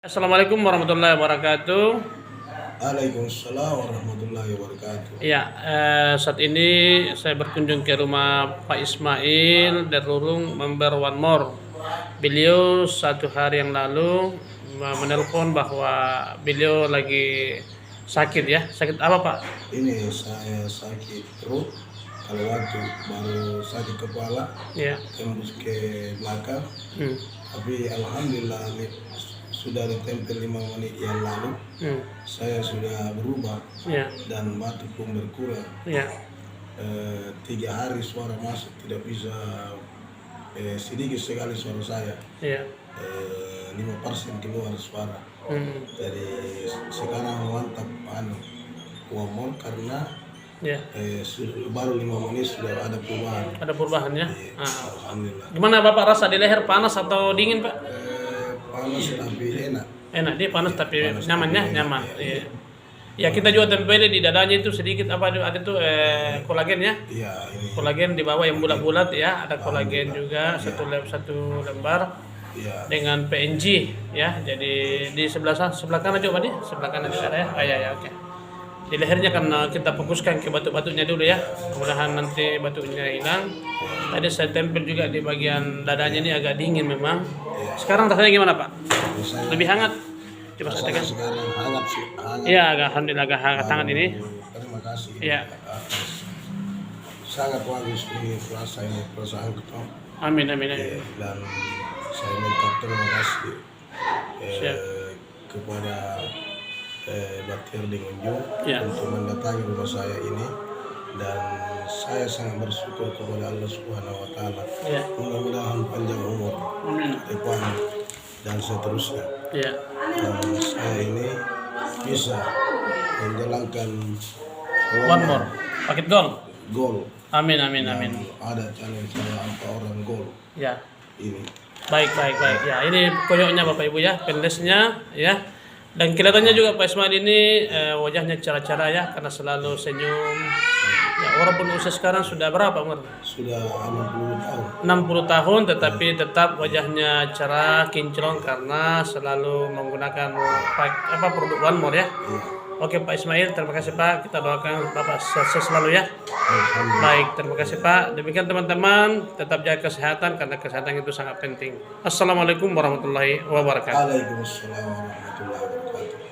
Assalamualaikum warahmatullahi wabarakatuh. Waalaikumsalam warahmatullahi wabarakatuh. Ya, saat ini saya berkunjung ke rumah Pak Ismail Derurung member One More. Beliau satu hari yang lalu menelpon bahwa beliau lagi sakit ya. Sakit apa Pak? Ini saya sakit perut, kalau waktu baru sakit kepala, Ya. tembus ke belakang. Hmm. Tapi alhamdulillah sudah ditempel 5 menit yang lalu, Hmm. saya sudah berubah Ya. dan batuk pun berkurang. Ya. 3 hari suara masuk tidak bisa, sedikit sekali suara saya. Ya. 5% keluar suara. Hmm. Jadi sekarang mantap ngomong karena Ya. baru 5 menit sudah ada perubahan. Ada perubahan ya. Iya, alhamdulillah. Gimana Bapak rasa di leher, panas atau dingin Pak? Panas tapi enak. Enak, dia panas tapi Panas nyaman tapi ya, enak, nyaman. iya. Iya. Ya kita juga tempel di dadanya itu sedikit apa ada itu kolagen ya. Iya, ini. Kolagen di bawah yang bulat-bulat ya, ada kolagen juga Iya. satu lembar Iya. dengan PNG ya. Jadi di sebelah kanan coba nih, sebelah kanan juga ada ya. Oh, ya oke. Di lehernya kan kita fokuskan ke batuk-batuknya dulu ya. Mudah-mudahan nanti batuknya hilang. Tadi saya tempel juga di bagian dadanya ini agak dingin memang. Sekarang rasanya gimana Pak? Saya Lebih hangat? Coba saya tekan. sekarang hangat sih, hangat. Iya, alhamdulillah agak hangat ini. Terima kasih. Iya. Sangat bagus ini perasaan ketemu. Amin amin amin. Dan saya minta terima kasih Siap. kepada Baktir di Unjung Ya. untuk mendatangi rumah saya ini, dan saya sangat bersyukur kepada Allah Subhanahu wa taala. Ya. Mudah-mudahan panjang umur Amin. depan dan seterusnya. Ya. Dan saya ini bisa menjalankan One more. Paket gol. gol. Amin amin amin. Ada challenge saya apa orang gol Ya. ini. Baik baik baik. Ya, ini koyoknya Bapak Ibu ya, pendesnya ya. Dan kelihatannya juga Pak Ismail ini wajahnya cerah-cerah ya karena selalu senyum. Ya, walaupun usia sekarang sudah berapa umur? Sudah 60 tahun. 60 tahun tetapi tetap wajahnya cerah, kinclong karena selalu menggunakan produk One More ya. Iya. Oke Pak Ismail, terima kasih Pak. Kita doakan Bapak sukses selalu ya. Alhamdulillah. Baik, terima kasih Pak. Demikian teman-teman, tetap jaga kesehatan karena kesehatan itu sangat penting. Assalamualaikum warahmatullahi wabarakatuh. Waalaikumsalam warahmatullahi wabarakatuh.